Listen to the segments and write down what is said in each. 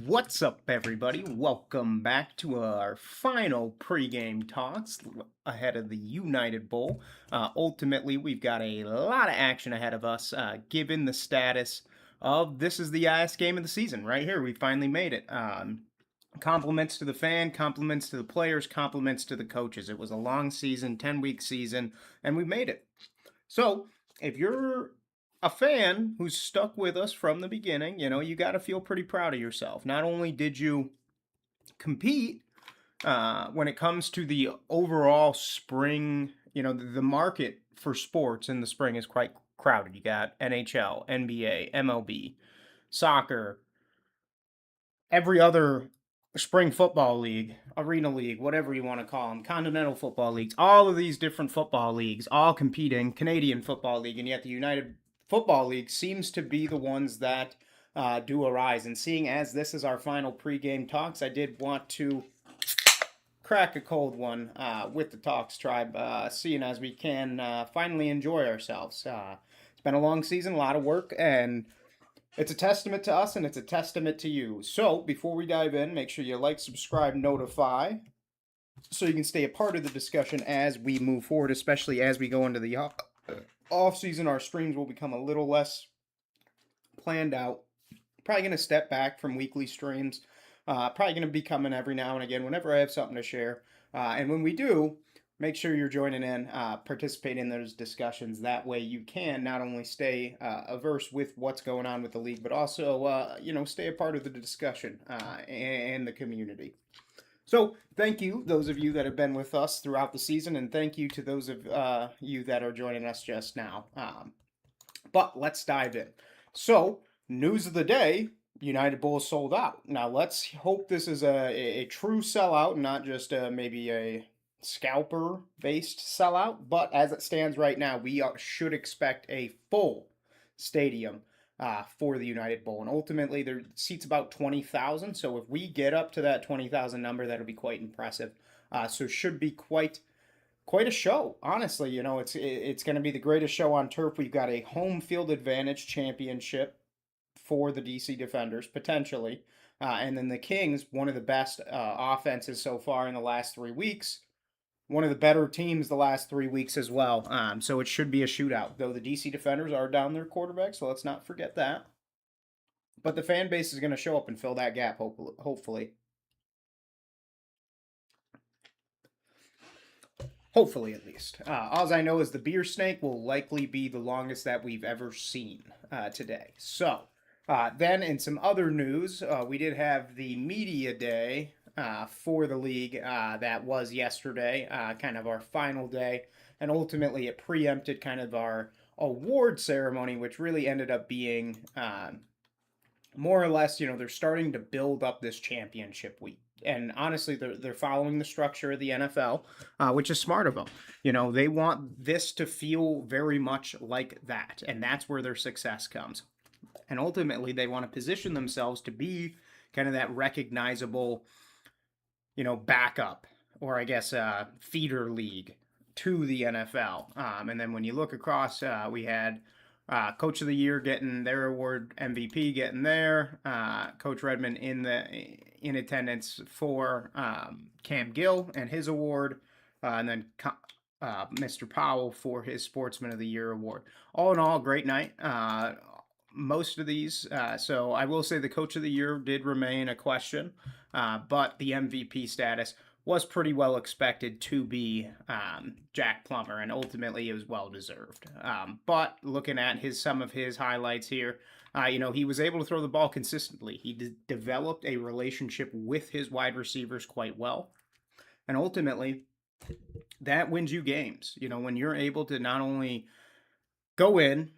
What's up, everybody? Welcome back to our final pregame talks ahead of the United Bowl. Ultimately, we've got a lot of action ahead of us, given the status of this is the last game of the season. Right here, we finally made it. Compliments to the fan, compliments to the players, compliments to the coaches. It was a long season, 10-week season, and we made it. So, if you're a fan who's stuck with us from the beginning, you got to feel pretty proud of yourself. Not only did you compete when it comes to the overall spring, the market for sports in the spring is quite crowded. You got NHL, NBA, MLB, soccer, every other spring football league, arena league, whatever you want to call them, continental football leagues, all of these different football leagues, all competing, Canadian Football League, and yet the United Football League seems to be the ones that do arise. And seeing as this is our final pregame talks, I did want to crack a cold one with the Tawx tribe, seeing as we can finally enjoy ourselves. It's been a long season, a lot of work, and it's a testament to us and it's a testament to you. So, before we dive in, make sure you like, subscribe, notify so you can stay a part of the discussion as we move forward, especially as we go into the off season. Our streams will become a little less planned out. Probably going to step back from weekly streams. Probably going to be coming every now and again whenever I have something to share. And when we do, make sure you're joining in, participate in those discussions. That way you can not only stay averse with what's going on with the league, but also, stay a part of the discussion and the community. So thank you, those of you that have been with us throughout the season, and thank you to those of you that are joining us just now. But let's dive in. So, news of the day, United Bowl is sold out. Now, let's hope this is a true sellout, not just maybe a scalper-based sellout. But as it stands right now, we should expect a full stadium for the United Bowl. And ultimately, there seats about 20,000. So if we get up to that 20,000 number, that'll be quite impressive. So should be quite a show, honestly. It's going to be the greatest show on turf. We've got a home field advantage championship for the DC Defenders, potentially. And then the Kings, one of the best offenses so far in the last 3 weeks. One of the better teams the last 3 weeks as well. So it should be a shootout, though the DC Defenders are down their quarterback, so let's not forget that. But the fan base is going to show up and fill that gap, hopefully. Hopefully, at least. All I know is the beer snake will likely be the longest that we've ever seen today. So, then in some other news, we did have the media day for the league that was yesterday, kind of our final day. And ultimately, it preempted kind of our award ceremony, which really ended up being more or less, they're starting to build up this championship week. And honestly, they're following the structure of the NFL, which is smart of them. They want this to feel very much like that, and that's where their success comes. And ultimately, they want to position themselves to be kind of that recognizable, backup, or I guess feeder league to the NFL. And then when you look across, we had Coach of the Year getting their award, MVP getting there, Coach Redmond in attendance for Cam Gill and his award, and then Mr. Powell for his Sportsman of the Year award. All in all, great night. Most of these, so I will say the Coach of the Year did remain a question, but the MVP status was pretty well expected to be Jack Plummer, and ultimately it was well deserved. But looking at some of his highlights here, he was able to throw the ball consistently. He developed a relationship with his wide receivers quite well, and ultimately that wins you games. When you're able to not only go in,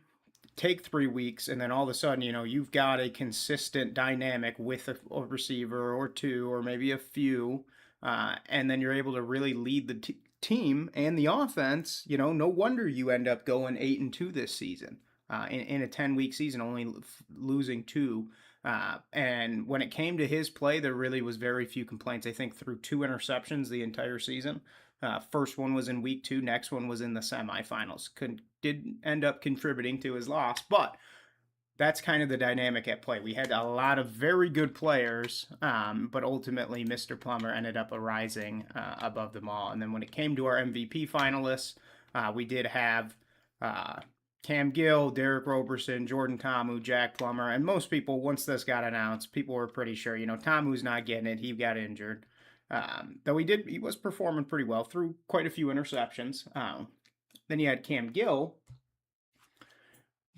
take 3 weeks, and then all of a sudden, you've got a consistent dynamic with a receiver or two, or maybe a few, and then you're able to really lead the team and the offense. No wonder you end up going 8-2 this season, in a 10-week season, only losing 2. And when it came to his play, there really was very few complaints. I think threw 2 interceptions the entire season. First one was in week 2. Next one was in the semifinals. Did end up contributing to his loss, but that's kind of the dynamic at play. We had a lot of very good players, but ultimately Mr. Plummer ended up arising above them all. And then when it came to our MVP finalists, we did have uh, Cam Gill, Derek Roberson, Jordan Tamu, Jack Plummer, and most people, once this got announced, people were pretty sure, Tamu's not getting it. He got injured. Though he was performing pretty well, threw quite a few interceptions. Then you had Cam Gill,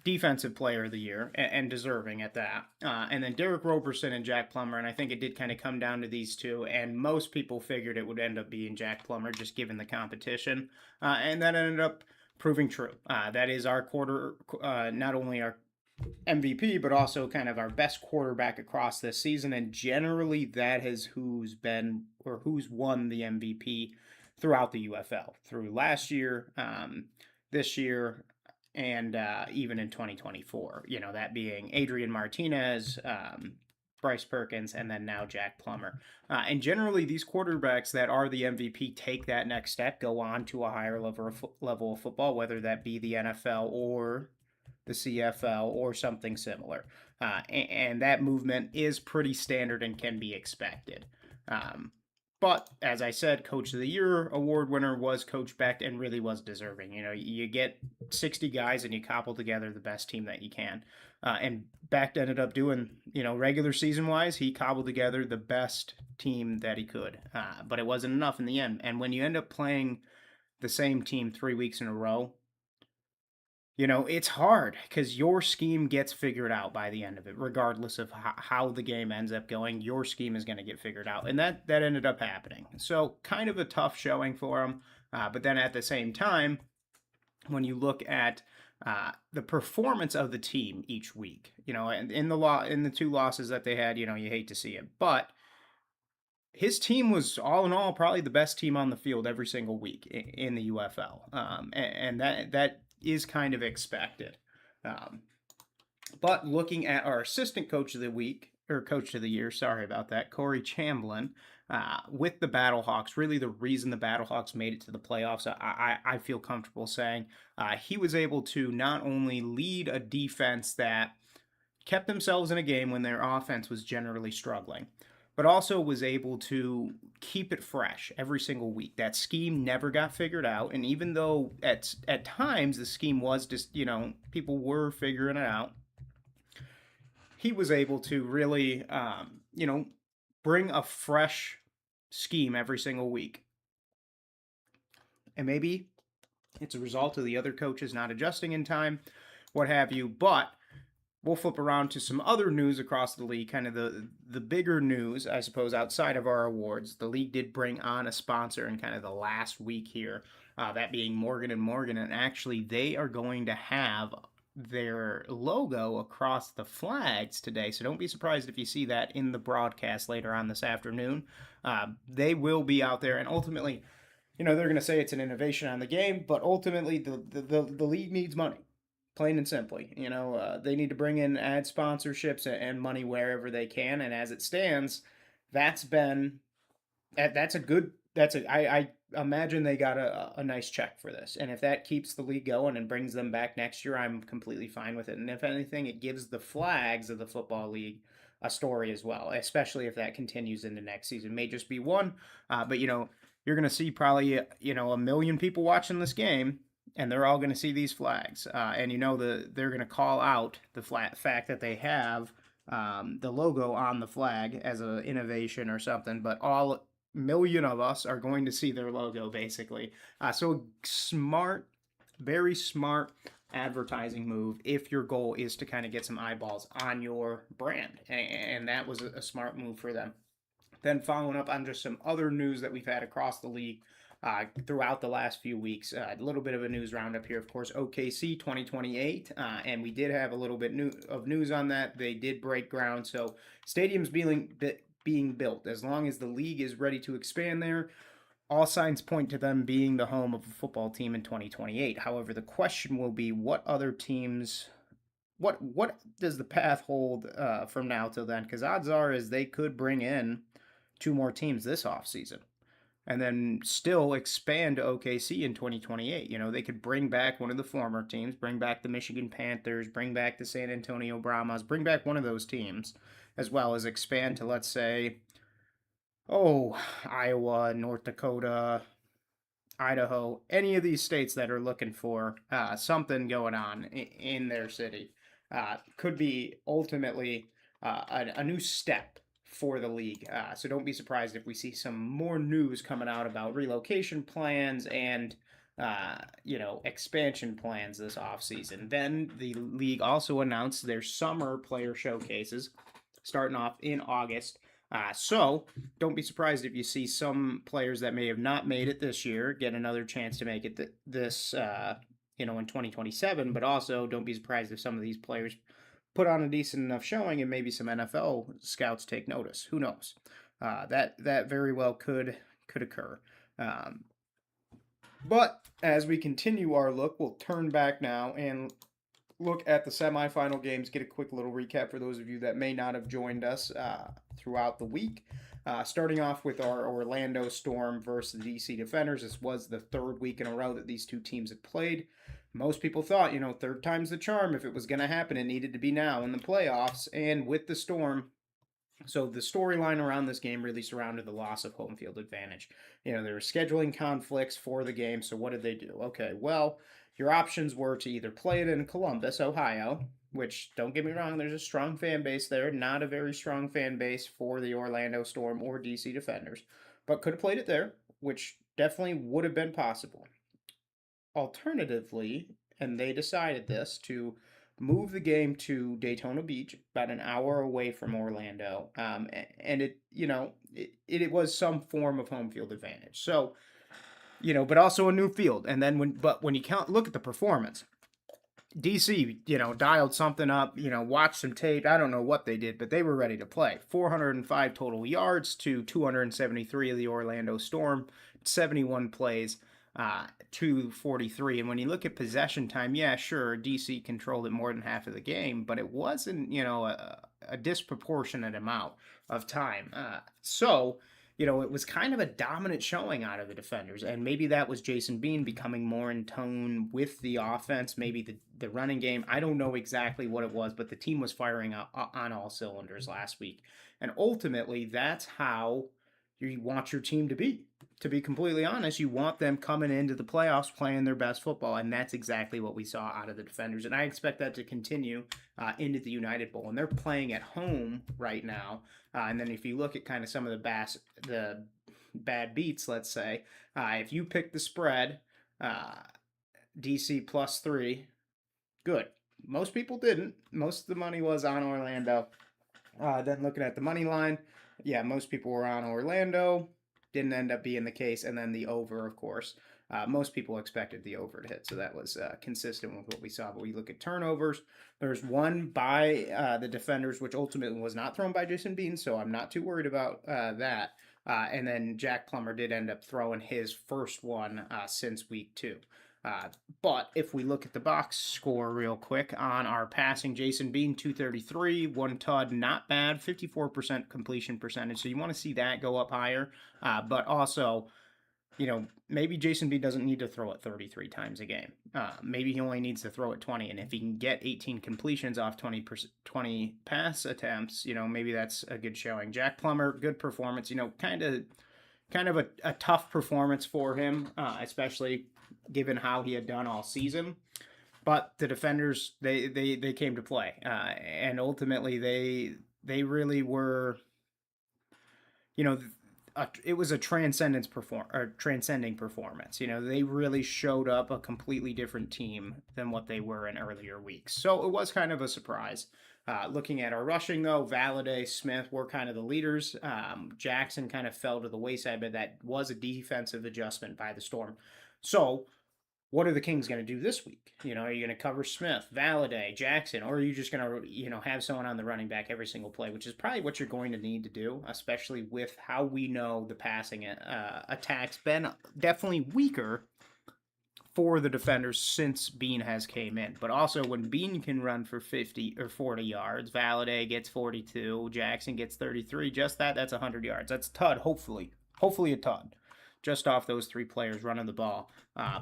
defensive player of the year and deserving at that. And then Derek Roberson and Jack Plummer. And I think it did kind of come down to these two. And most people figured it would end up being Jack Plummer just given the competition. And that ended up proving true. That is our not only our MVP, but also kind of our best quarterback across this season. And generally, that is who's won the MVP throughout the UFL through last year, this year, and even in 2024. That being Adrian Martinez, Bryce Perkins, and then now Jack Plummer. And generally, these quarterbacks that are the MVP take that next step, go on to a higher level of football, whether that be the NFL or the CFL or something similar. And that movement is pretty standard and can be expected. But as I said, Coach of the Year award winner was Coach Beck and really was deserving. You get 60 guys and you cobble together the best team that you can. And Beck ended up doing, regular season wise, he cobbled together the best team that he could. But it wasn't enough in the end. And when you end up playing the same team 3 weeks in a row, it's hard because your scheme gets figured out by the end of it, regardless of how the game ends up going. Your scheme is going to get figured out, and that ended up happening. So kind of a tough showing for them, but then at the same time, when you look at the performance of the team each week, and in the two losses that they had, you hate to see it, but his team was all in all probably the best team on the field every single week in the UFL, and that is kind of expected. Um, but looking at our assistant coach of the week, or coach of the year, sorry about that, Corey Chamblin, with the Battlehawks, really the reason the Battlehawks made it to the playoffs, I feel comfortable saying he was able to not only lead a defense that kept themselves in a game when their offense was generally struggling, but also was able to keep it fresh every single week. That scheme never got figured out, and even though at times the scheme was just people were figuring it out, he was able to really bring a fresh scheme every single week. And maybe it's a result of the other coaches not adjusting in time, what have you, but we'll flip around to some other news across the league, kind of the bigger news, I suppose, outside of our awards. The league did bring on a sponsor in kind of the last week here, that being Morgan & Morgan, and actually they are going to have their logo across the flags today, so don't be surprised if you see that in the broadcast later on this afternoon. They will be out there, and ultimately, they're going to say it's an innovation on the game, but ultimately the league needs money, plain and simply. They need to bring in ad sponsorships and money wherever they can. And as it stands, that's a good. I imagine they got a nice check for this. And if that keeps the league going and brings them back next year, I'm completely fine with it. And if anything, it gives the flags of the football league a story as well, especially if that continues into next season. It may just be one, but you're going to see probably a million people watching this game, and they're all going to see these flags, and they're going to call out the fact that they have the logo on the flag as an innovation or something, but all million of us are going to see their logo basically. So smart, very smart advertising move if your goal is to kind of get some eyeballs on your brand, and that was a smart move for them. Then following up on just some other news that we've had across the league throughout the last few weeks. A little bit of a news roundup here, of course, OKC 2028, and we did have a little bit of news on that. They did break ground, so stadiums being built. As long as the league is ready to expand there, all signs point to them being the home of a football team in 2028. However, the question will be what other teams. What does the path hold from now till then? Because odds are is they could bring in two more teams this offseason. and then still expand to OKC in 2028. They could bring back one of the former teams, bring back the Michigan Panthers, bring back the San Antonio Brahmas, bring back one of those teams, as well as expand to, let's say, Iowa, North Dakota, Idaho, any of these states that are looking for something going on in their city could be ultimately a new step for the league. So don't be surprised if we see some more news coming out about relocation plans and expansion plans this offseason. Then the league also announced their summer player showcases starting off in August. So don't be surprised if you see some players that may have not made it this year get another chance to make it this in 2027. But also don't be surprised if some of these players put on a decent enough showing and maybe some NFL scouts take notice. Who knows? That very well could occur. But as we continue our look, we'll turn back now and look at the semifinal games, get a quick little recap for those of you that may not have joined us throughout the week. Starting off with our Orlando Storm versus the DC Defenders. This was the third week in a row that these two teams had played. Most people thought, third time's the charm. If it was going to happen, it needed to be now in the playoffs. And with the Storm, so the storyline around this game really surrounded the loss of home field advantage. There were scheduling conflicts for the game. So what did they do? Okay, well, your options were to either play it in Columbus, Ohio, which, don't get me wrong, there's a strong fan base there. Not a very strong fan base for the Orlando Storm or DC Defenders, but could have played it there, which definitely would have been possible. Alternatively, and they decided this, to move the game to Daytona Beach, about an hour away from Orlando, and it was some form of home field advantage. So, but also a new field. And then when you look at the performance, DC, dialed something up, watched some tape. I don't know what they did, but they were ready to play. 405 total yards to 273 of the Orlando Storm, 71 plays. 243. And when you look at possession time, yeah, sure, DC controlled it more than half of the game, but it wasn't, a disproportionate amount of time. So, it was kind of a dominant showing out of the defenders. And maybe that was Jason Bean becoming more in tone with the offense, maybe the running game. I don't know exactly what it was, but the team was firing on all cylinders last week. And ultimately, that's how you want your team to be. To be completely honest, you want them coming into the playoffs playing their best football, and that's exactly what we saw out of the defenders. And I expect that to continue into the United Bowl. And they're playing at home right now. And then if you look at kind of some of the bad beats, let's say, if you pick the spread, DC +3, good. Most people didn't. Most of the money was on Orlando. Then looking at the money line, yeah, most people were on Orlando. Didn't end up being the case. And then the over, of course. Most people expected the over to hit, so that was consistent with what we saw. But we look at turnovers. There's one by the defenders, which ultimately was not thrown by Jason Bean, so I'm not too worried about that. And then Jack Plummer did end up throwing his first one since week 2. But if we look at the box score real quick on our passing, Jason Bean 233, 1 TUD, not bad, 54% completion percentage. So you want to see that go up higher. But also, maybe Jason Bean doesn't need to throw it 33 times a game. Maybe he only needs to throw it 20. And if he can get 18 completions off 20 pass attempts, maybe that's a good showing. Jack Plummer, good performance. Kind of a tough performance for him, especially given how he had done all season. But the defenders, they came to play, and ultimately they really were, it was a transcending performance. They really showed up a completely different team than what they were in earlier weeks. So it was kind of a surprise. Looking at our rushing, though, Valladay, Smith were kind of the leaders. Jackson kind of fell to the wayside, but that was a defensive adjustment by the Storm. So what are the Kings going to do this week? Are you going to cover Smith, Valladay, Jackson, or are you just going to, have someone on the running back every single play, which is probably what you're going to need to do, especially with how we know the passing attack's been definitely weaker for the defenders since Bean has came in. But also when Bean can run for 50 or 40 yards, Valladay gets 42, Jackson gets 33, just that's 100 yards. That's a TUD, hopefully a TUD. just off those three players running the ball.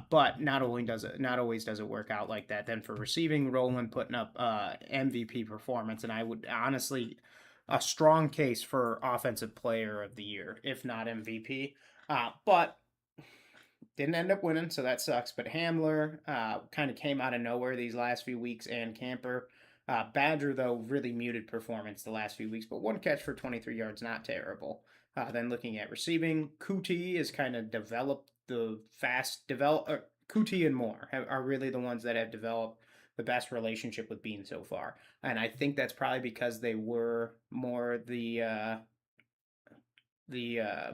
But not always does it work out like that. Then for receiving, Roland putting up MVP performance, and I would honestly a strong case for offensive player of the year, if not MVP. But didn't end up winning, so that sucks. But Hamler kind of came out of nowhere these last few weeks, and Camper. Badger, though, really muted performance the last few weeks, but one catch for 23 yards, not terrible. Then looking at receiving, Kuti has kind of developed the fast develop. Kuti and Moore are really the ones that have developed the best relationship with Bean so far, and I think that's probably because they were more the uh, the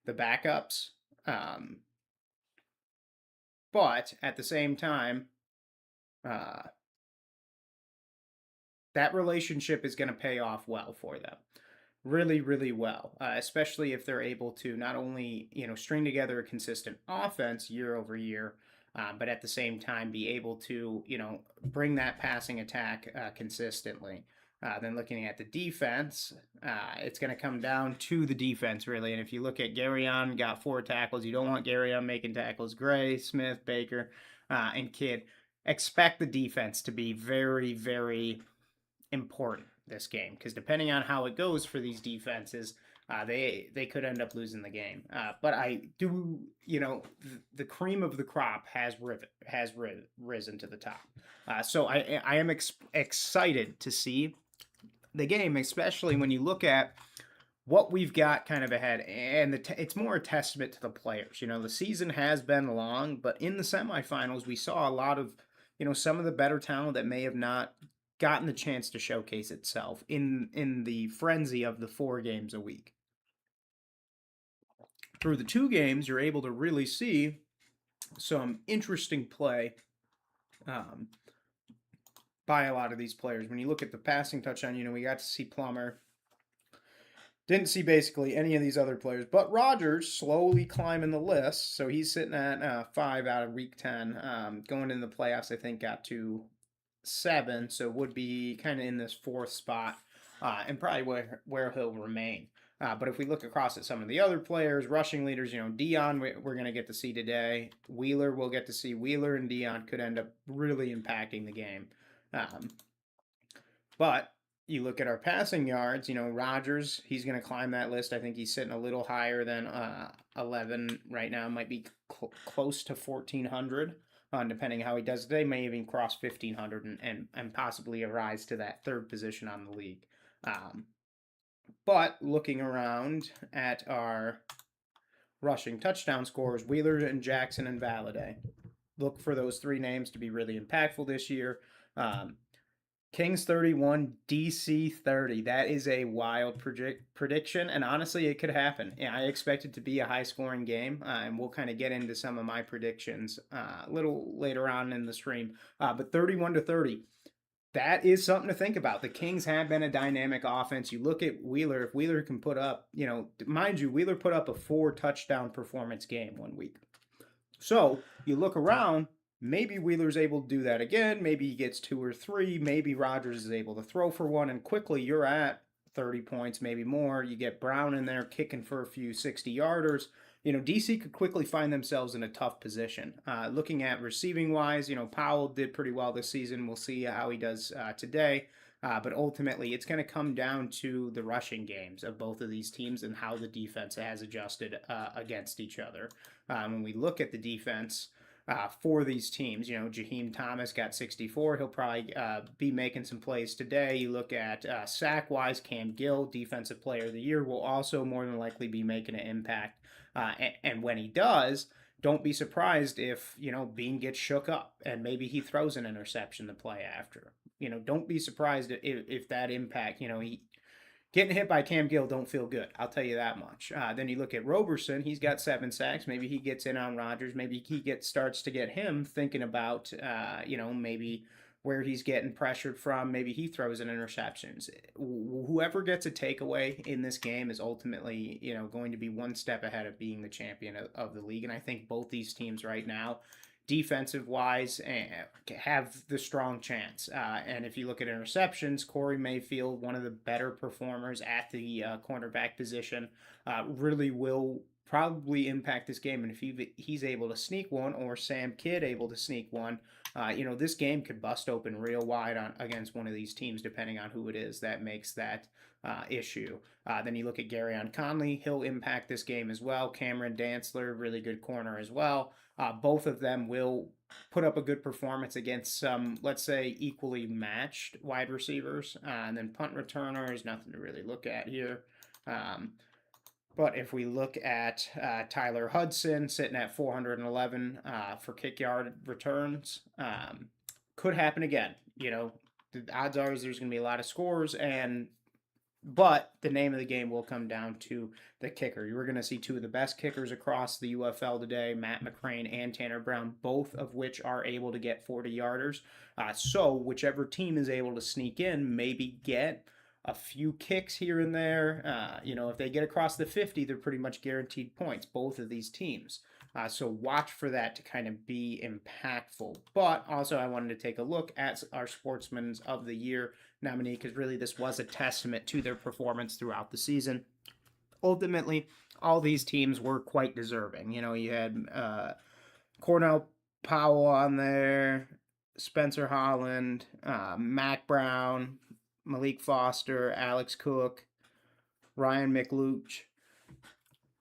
backups. Um, but at the same time, uh, that relationship is going to pay off well for them. Really, really well, especially if they're able to not only string together a consistent offense year over year, but at the same time be able to bring that passing attack consistently. Then looking at the defense, it's going to come down to the defense really. And if you look at Garyon, got 4 tackles. You don't want Garyon making tackles. Gray, Smith, Baker, and Kidd. Expect the defense to be very, very important this game because depending on how it goes for these defenses, they could end up losing the game. But I do, the cream of the crop has risen to the top. So I am excited to see the game, especially when you look at what we've got kind of ahead, and it's more a testament to the players. The season has been long, but in the semifinals, we saw a lot of, some of the better talent that may have not gotten the chance to showcase itself in the frenzy of the 4 games a week. Through the 2 games, you're able to really see some interesting play by a lot of these players. When you look at the passing touchdown, we got to see Plummer. Didn't see basically any of these other players, but Rogers slowly climbing the list. So he's sitting at 5 out of week 10. Going into the playoffs, I think got to 7, so would be kind of in this 4th spot, and probably where he'll remain. But if we look across at some of the other players, rushing leaders, Dion we're going to get to see today. Wheeler we'll get to see. Wheeler and Dion could end up really impacting the game. But you look at our passing yards, Rogers, he's going to climb that list. I think he's sitting a little higher than 11 right now. Might be close to 1,400. Depending how he does today, may even cross 1,500 and possibly arise to that 3rd position on the league. But looking around at our rushing touchdown scorers, Wheeler and Jackson and Valladay. Look for those 3 names to be really impactful this year. Kings 31, DC 30. That is a wild prediction, and honestly, it could happen. I expect it to be a high-scoring game, and we'll kind of get into some of my predictions a little later on in the stream. But 31-30, that is something to think about. The Kings have been a dynamic offense. You look at Wheeler. If Wheeler can put up, mind you, Wheeler put up a 4-touchdown performance game one week. So you look around. Maybe Wheeler's able to do that again. Maybe he gets 2 or 3. Maybe Rogers is able to throw for 1, and quickly you're at 30 points, maybe more. You get Brown in there kicking for a few 60-yarders. DC could quickly find themselves in a tough position. Looking at receiving-wise, Powell did pretty well this season. We'll see how he does today. But ultimately, it's going to come down to the rushing games of both of these teams and how the defense has adjusted against each other. When we look at the defense, for these teams. Jaheim Thomas got 64. He'll probably be making some plays today. You look at sack-wise, Cam Gill, Defensive Player of the Year, will also more than likely be making an impact. And when he does, don't be surprised if, Bean gets shook up and maybe he throws an interception to play after. Don't be surprised if that impact, getting hit by Cam Gill don't feel good. I'll tell you that much. Then you look at Roberson. He's got 7 sacks. Maybe he gets in on Rodgers. Maybe he starts to get him thinking about, maybe where he's getting pressured from. Maybe he throws an interceptions. Whoever gets a takeaway in this game is ultimately, going to be one step ahead of being the champion of the league. And I think both these teams right now, defensive wise, have the strong chance. And if you look at interceptions, Corey Mayfield, one of the better performers at the cornerback position, really will probably impact this game. And if he's able to sneak one, or Sam Kidd able to sneak one, this game could bust open real wide against one of these teams, depending on who it is that makes that issue. Then you look at Garyon Conley, he'll impact this game as well. Cameron Dantzler, really good corner as well. Both of them will put up a good performance against some, let's say, equally matched wide receivers. And then punt returners, nothing to really look at here. But if we look at Tyler Hudson sitting at 411 for kick yard returns, could happen again. The odds are there's going to be a lot of scores, but the name of the game will come down to the kicker. You're going to see two of the best kickers across the UFL today, Matt McCrane and Tanner Brown, both of which are able to get 40-yarders. So whichever team is able to sneak in, maybe get a few kicks here and there. If they get across the 50, they're pretty much guaranteed points, both of these teams. So watch for that to kind of be impactful. But also I wanted to take a look at our Sportsmen of the Year nominee, because really this was a testament to their performance throughout the season. Ultimately, all these teams were quite deserving. You had Cornell Powell on there, Spencer Holland, Mac Brown, Malik Foster, Alex Cook, Ryan McLuch,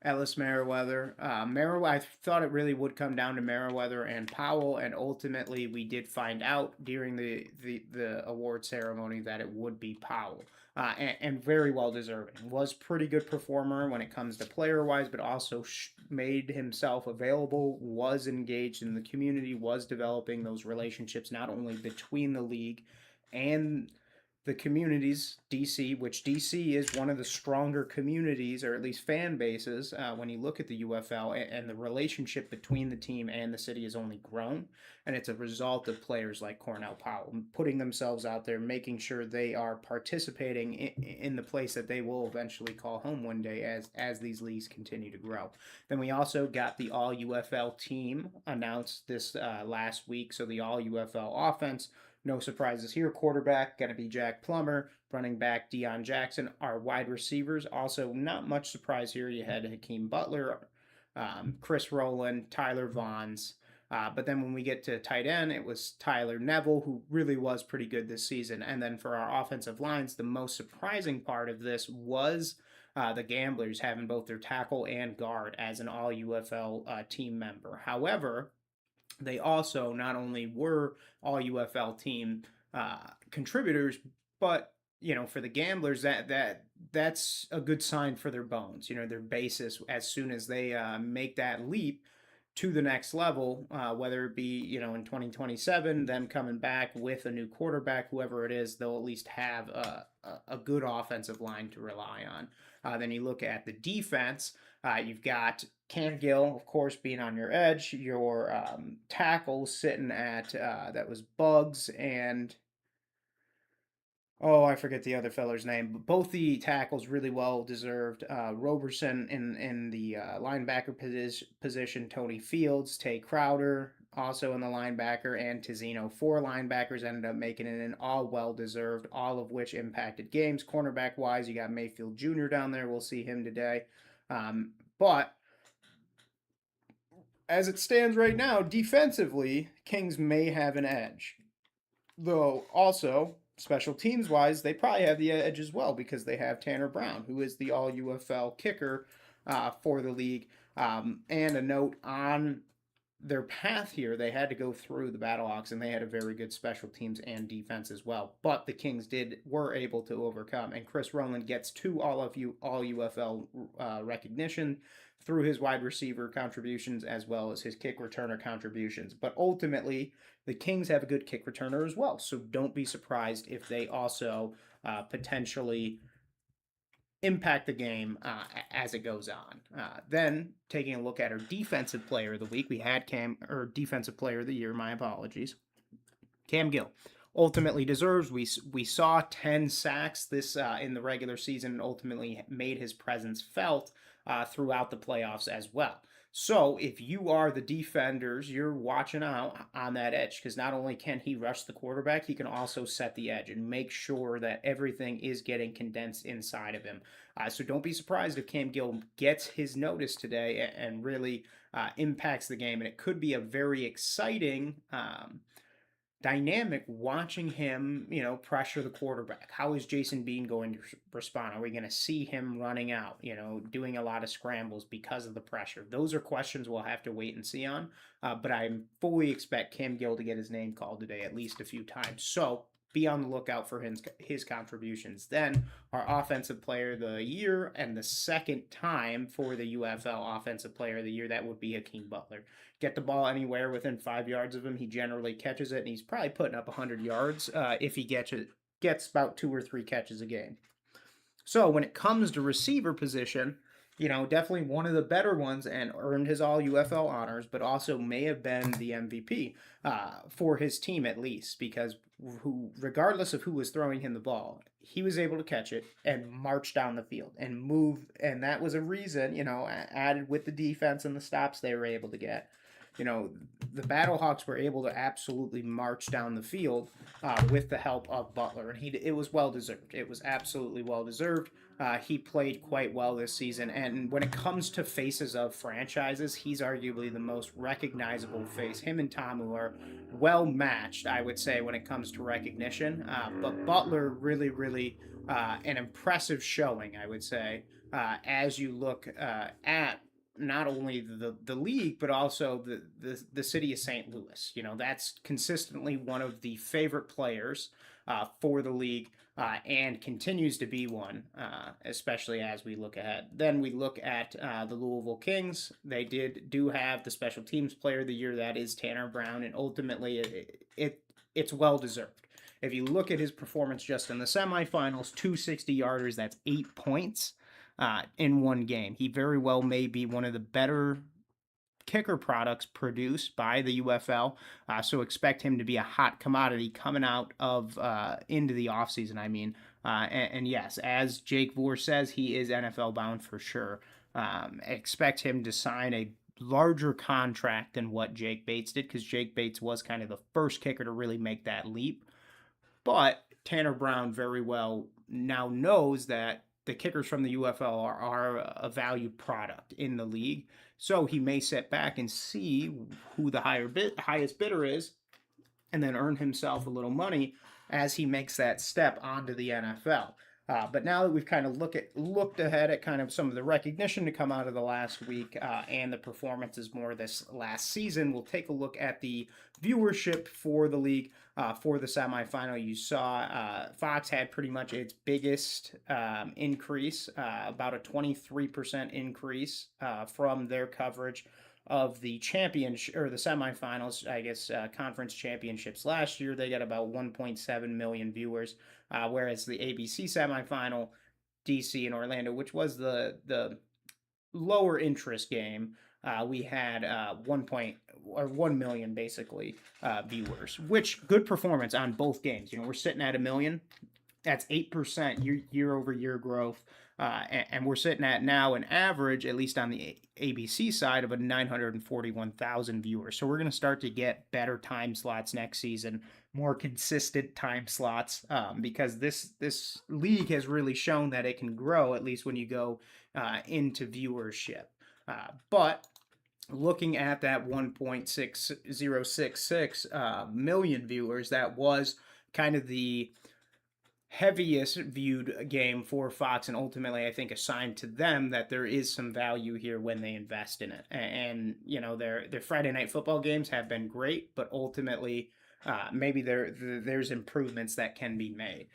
Ellis Merriweather. I thought it really would come down to Merriweather and Powell, and ultimately we did find out during the award ceremony that it would be Powell. And very well deserving. Was pretty good performer when it comes to player-wise, but also made himself available, was engaged in the community, was developing those relationships not only between the league and the communities, DC, which DC is one of the stronger communities, or at least fan bases, when you look at the UFL, and the relationship between the team and the city has only grown. And it's a result of players like Cornell Powell putting themselves out there, making sure they are participating in the place that they will eventually call home one day as these leagues continue to grow. Then we also got the All UFL team announced this last week. So the All UFL offense, no surprises here. Quarterback, going to be Jack Plummer. Running back, Deion Jackson. Our wide receivers, also not much surprise here. You had Hakeem Butler, Chris Rowland, Tyler Vaughns. But then when we get to tight end, it was Tyler Neville, who really was pretty good this season. And then for our offensive lines, the most surprising part of this was the Gamblers having both their tackle and guard as an all UFL team member. However, they also not only were all UFL team contributors, but for the Gamblers, that's a good sign for their bones. Their basis, as soon as they make that leap to the next level, whether it be in 2027, them coming back with a new quarterback, whoever it is, they'll at least have a good offensive line to rely on. Then you look at the defense. You've got Cam Gill, of course, being on your edge. Your tackle sitting at that was Bugs and I forget the other feller's name, but both the tackles really well deserved. Roberson in the linebacker position, Tony Fields, Tay Crowder also in the linebacker, and Tizino. 4 linebackers ended up making it in, all well deserved, all of which impacted games. Cornerback wise, you got Mayfield Jr. down there. We'll see him today. But as it stands right now, defensively, Kings may have an edge. Though also, special teams wise, they probably have the edge as well, because they have Tanner Brown, who is the all UFL kicker for the league. And a note on their path here, they had to go through the Battlehawks, and they had a very good special teams and defense as well. But the Kings were able to overcome, and Chris Rowland gets 2 all UFL recognition through his wide receiver contributions as well as his kick returner contributions. But ultimately, the Kings have a good kick returner as well, so don't be surprised if they also potentially impact the game as it goes on. Then, taking a look at our defensive player of the week, we had defensive player of the year, my apologies, Cam Gill. Ultimately deserves. We saw 10 sacks this in the regular season, and ultimately made his presence felt throughout the playoffs as well. So if you are the defenders, you're watching out on that edge because not only can he rush the quarterback, he can also set the edge and make sure that everything is getting condensed inside of him. So don't be surprised if Cam Gill gets his notice today and really impacts the game. And it could be a very exciting dynamic watching him, pressure the quarterback. How is Jason Bean going to respond? Are we going to see him running out, doing a lot of scrambles because of the pressure? Those are questions we'll have to wait and see on. But I fully expect Cam Gill to get his name called today at least a few times. So be on the lookout for his contributions. Then our offensive player of the year, and the second time for the UFL offensive player of the year, that would be Hakeem Butler. Get the ball anywhere within 5 yards of him, he generally catches it, and he's probably putting up 100 yards if he gets about 2 or 3 catches a game. So when it comes to receiver position, definitely one of the better ones and earned his all UFL honors, but also may have been the MVP for his team at least, because regardless of who was throwing him the ball, he was able to catch it and march down the field and move. And that was a reason, added with the defense and the stops they were able to get. The Battlehawks were able to absolutely march down the field with the help of Butler, and it was well deserved. It was absolutely well deserved. He played quite well this season, and when it comes to faces of franchises, he's arguably the most recognizable face. Him and Tamu are well matched, I would say, when it comes to recognition. But Butler really, really an impressive showing, I would say, as you look at not only the league but also the city of St. Louis. That's consistently one of the favorite players for the league and continues to be one, especially as we look ahead. Then we look at the Louisville Kings. They do have the special teams player of the year. That is Tanner Brown, and ultimately it's well deserved. If you look at his performance just in the semifinals, 260-yarders, that's 8 points in one game. He very well may be one of the better kicker products produced by the UFL, so expect him to be a hot commodity coming out of into the offseason, and yes, as Jake Vore says, he is NFL bound for sure. Expect him to sign a larger contract than what Jake Bates did, because Jake Bates was kind of the first kicker to really make that leap. But Tanner Brown very well now knows that the kickers from the UFL are a valued product in the league. So he may sit back and see who the highest bidder is, and then earn himself a little money as he makes that step onto the NFL. But now that we've kind of looked ahead at kind of some of the recognition to come out of the last week and the performances more this last season, we'll take a look at the viewership for the league for the semifinal. You saw Fox had pretty much its biggest increase, about a 23% increase from their coverage of the championship or the semifinals, conference championships last year. They got about 1.7 million viewers, whereas the ABC semifinal, DC and Orlando, which was the lower interest game, we had 1 million basically viewers, which good performance on both games. We're sitting at 1 million. That's 8% year over year growth. And we're sitting at now an average, at least on the ABC side, of a 941,000 viewers. So we're going to start to get better time slots next season, more consistent time slots, because this league has really shown that it can grow, at least when you go into viewership. But looking at that 1.6066 million viewers, that was kind of the heaviest viewed game for Fox, and ultimately I think a sign to them that there is some value here when they invest in it. And their Friday night football games have been great, but ultimately maybe there's improvements that can be made.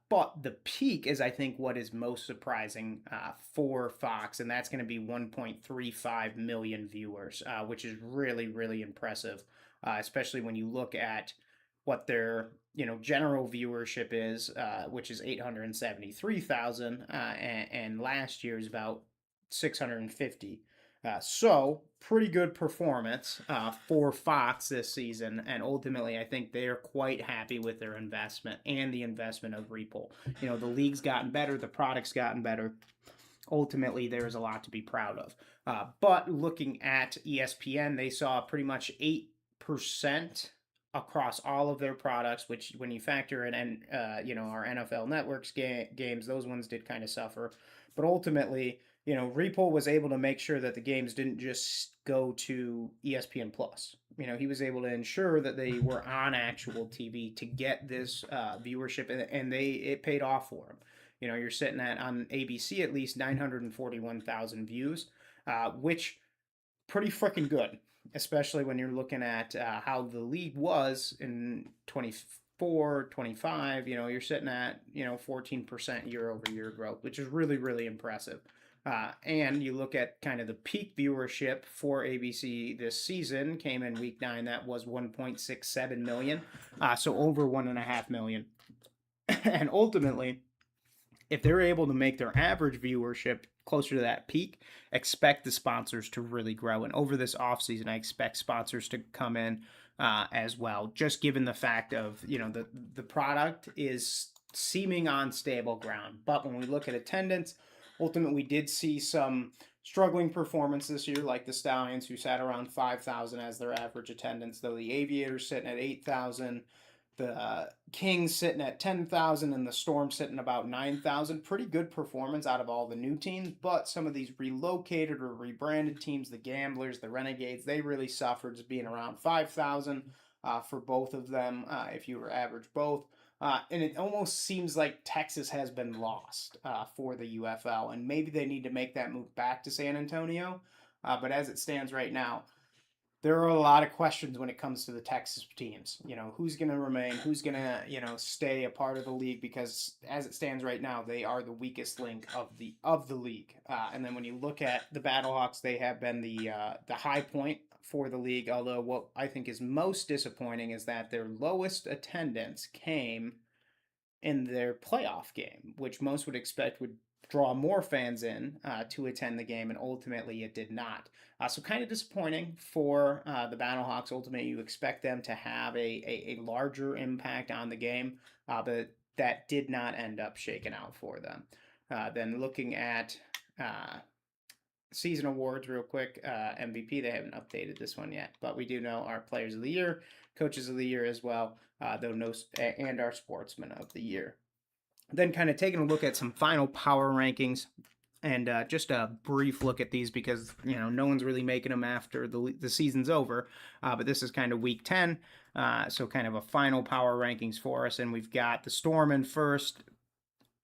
But the peak is, I think, what is most surprising for Fox, and that's going to be 1.35 million viewers, which is really, really impressive, especially when you look at what their general viewership is, which is 873,000, and last year's about 650. So pretty good performance for Fox this season, and ultimately I think they are quite happy with their investment and the investment of Repol. The league's gotten better, the product's gotten better. ultimately there's a lot to be proud of. But looking at ESPN, they saw pretty much 8% across all of their products, which when you factor in our NFL Networks games, those ones did kind of suffer. But ultimately, Repo was able to make sure that the games didn't just go to ESPN Plus. He was able to ensure that they were on actual TV to get this viewership, and it paid off for him. You're sitting at on ABC at least 941,000 views, which pretty freaking good, especially when you're looking at how the league was in 24, 25. You're sitting at 14% year over year growth, which is really really impressive. And you look at kind of the peak viewership for ABC this season came in week 9. That was 1.67 million, so over 1.5 million. And ultimately, if they're able to make their average viewership closer to that peak, expect the sponsors to really grow. And over this offseason, I expect sponsors to come in as well, just given the fact of, the product is seeming on stable ground. But when we look at attendance, ultimately we did see some struggling performance this year, like the Stallions, who sat around 5,000 as their average attendance, though the Aviators sitting at 8,000, the Kings sitting at 10,000, and the Storm sitting about 9,000. Pretty good performance out of all the new teams, but some of these relocated or rebranded teams, the Gamblers, the Renegades, they really suffered, just being around 5,000 for both of them if you were average both. And it almost seems like Texas has been lost for the UFL, and maybe they need to make that move back to San Antonio. But as it stands right now, there are a lot of questions when it comes to the Texas teams. Who's going to remain, who's going to, stay a part of the league, because as it stands right now, they are the weakest link of the league. And then when you look at the Battlehawks, they have been the high point for the league. Although what I think is most disappointing is that their lowest attendance came in their playoff game, which most would expect would draw more fans in to attend the game, and ultimately it did not. So kind of disappointing for the Battlehawks. Ultimately, you expect them to have a larger impact on the game, but that did not end up shaking out for them. Then looking at season awards real quick, MVP, they haven't updated this one yet, but we do know our Players of the Year, Coaches of the Year as well, and our Sportsman of the Year. Then kind of taking a look at some final power rankings, and just a brief look at these, because no one's really making them after the season's over, but this is kind of week 10, so kind of a final power rankings for us. And we've got the Storm in first,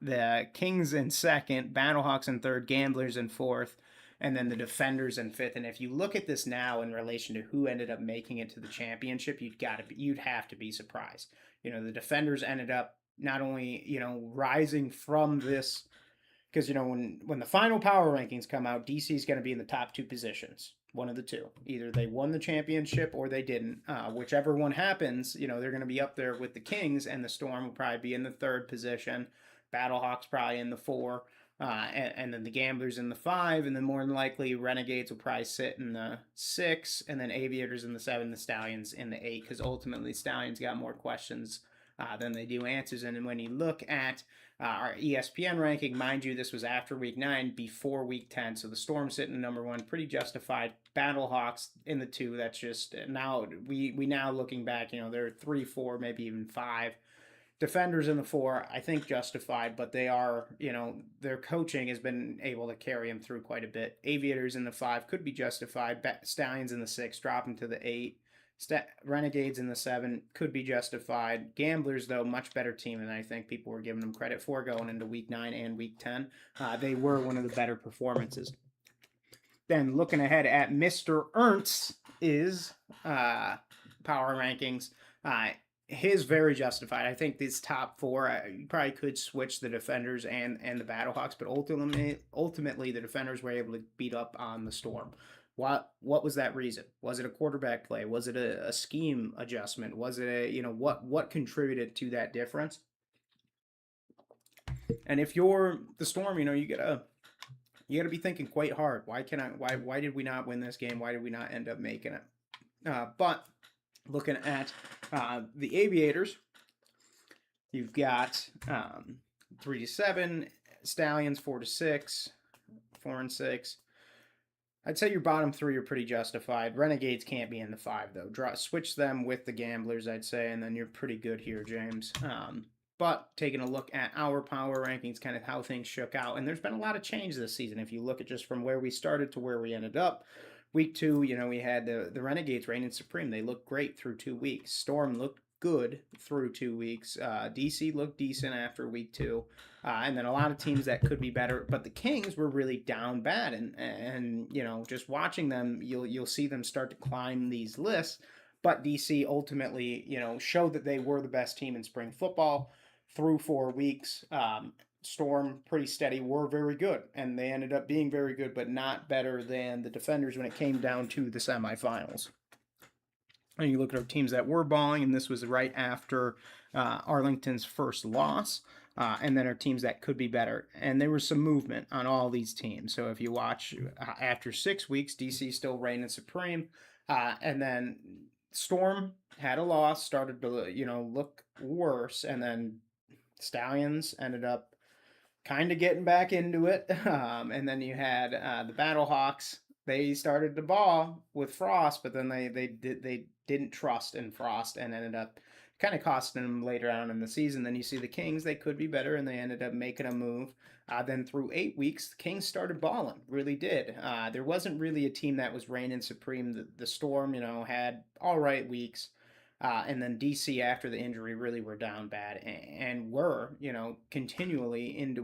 the Kings in second, Battlehawks in third, Gamblers in fourth, and then the Defenders in fifth. And if you look at this now in relation to who ended up making it to the championship, you'd have to be surprised. The Defenders ended up not only rising from this, because when the final power rankings come out, DC is going to be in the top 2 positions, one of the two. Either they won the championship or they didn't. Whichever one happens, they're going to be up there with the Kings, and the Storm will probably be in the 3rd position. Battlehawks probably in the 4, and then the Gamblers in the 5, and then more than likely Renegades will probably sit in the 6, and then Aviators in the 7, the Stallions in the 8, because ultimately Stallions got more questions than they do answers. And when you look at our ESPN ranking, mind you, this was after week 9, before week 10, so the Storm sitting in number 1, pretty justified. Battlehawks in the 2, that's just now, we now looking back, they're 3, 4, maybe even 5. Defenders in the 4, I think justified, but they are, their coaching has been able to carry them through quite a bit. Aviators in the 5 could be justified. Stallions in the 6, dropping to the 8. Renegades in the 7 could be justified. Gamblers, though, much better team than I think people were giving them credit for going into week 9 and week 10. They were one of the better performances. Then looking ahead at Mr. Ernst's power rankings, his very justified. I think these top 4, you probably could switch the Defenders and the Battlehawks, but ultimately the Defenders were able to beat up on the Storm. What was that reason? Was it a quarterback play? Was it a scheme adjustment? Was it what contributed to that difference? And if you're the Storm, you gotta be thinking quite hard. Why did we not win this game? Why did we not end up making it? But looking at the Aviators, you've got 3-7, Stallions 4-6, 4 and 6. I'd say your bottom 3 are pretty justified. Renegades can't be in the 5 though. Switch them with the Gamblers, I'd say, and then you're pretty good here, James. But taking a look at our power rankings, kind of how things shook out, and there's been a lot of change this season. If you look at just from where we started to where we ended up, week 2, we had the Renegades reigning supreme. They looked great through 2 weeks. Storm looked good through 2 weeks. DC looked decent after week 2. And then a lot of teams that could be better, but the Kings were really down bad, and just watching them, you'll see them start to climb these lists. But DC ultimately, showed that they were the best team in spring football through 4 weeks. Storm, pretty steady, were very good, and they ended up being very good, but not better than the Defenders when it came down to the semifinals. And you look at our teams that were balling, and this was right after Arlington's first loss. And then our teams that could be better. And there was some movement on all these teams. So if you watch after 6 weeks, DC still reigning supreme. And then Storm had a loss, started to look worse. And then Stallions ended up kind of getting back into it. And then you had the Battlehawks. They started to ball with Frost, but then they didn't trust in Frost and ended up kind of costing them later on in the season. Then you see the Kings, they could be better, and they ended up making a move. Then through 8 weeks, the Kings started balling, really did. There wasn't really a team that was reigning supreme. The Storm, had all right weeks. And then DC, after the injury, really were down bad and were, continually into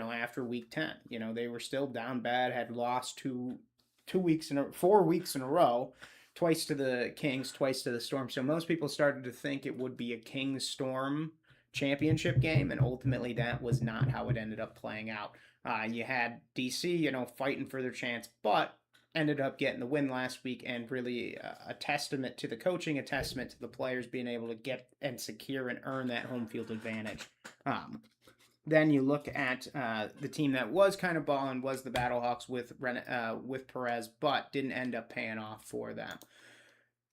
after week 10. They were still down bad, had lost 4 weeks in a row. Twice to the Kings, twice to the Storm. So most people started to think it would be a Kings-Storm championship game, and ultimately that was not how it ended up playing out. You had DC, fighting for their chance, but ended up getting the win last week, and really a testament to the coaching, a testament to the players being able to get and secure and earn that home field advantage. Then you look at the team that was kind of balling was the Battlehawks with Perez, but didn't end up paying off for them.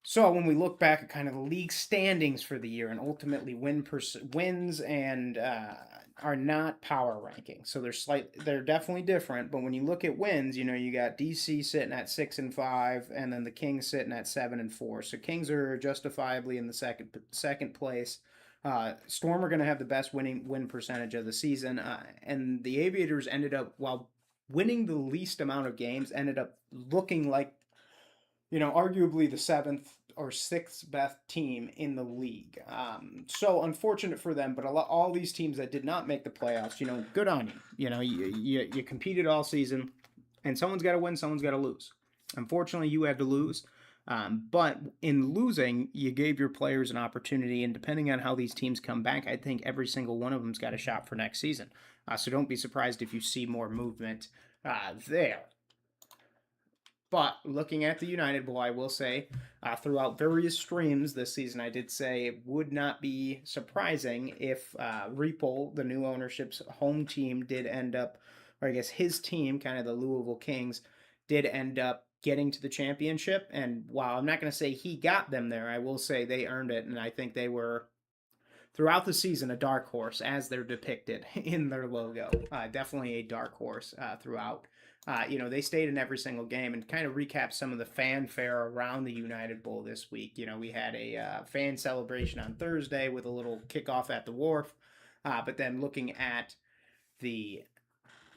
So when we look back at kind of the league standings for the year, and ultimately wins and are not power rankings, so they're definitely different. But when you look at wins, you got DC sitting at 6-5, and then the Kings sitting at 7-4. So Kings are justifiably in the second place. Storm are going to have the best win percentage of the season, and the Aviators ended up, while winning the least amount of games, ended up looking like, arguably the 7th or 6th best team in the league. So unfortunate for them, but all these teams that did not make the playoffs, good on you. You competed all season, and someone's got to win, someone's got to lose. Unfortunately, you had to lose. But in losing, you gave your players an opportunity, and depending on how these teams come back, I think every single one of them's got a shot for next season. So don't be surprised if you see more movement there. But looking at the United Bowl, I will say, throughout various streams this season, I did say it would not be surprising if Reapol, the new ownership's home team, did end up, or I guess his team, kind of the Louisville Kings, did end up getting to the championship. And while I'm not going to say he got them there, I will say they earned it. And I think they were, throughout the season, a dark horse, as they're depicted in their logo. Definitely a dark horse throughout. They stayed in every single game, and kind of recap some of the fanfare around the United Bowl this week. We had a fan celebration on Thursday with a little kickoff at the Wharf. But then looking at the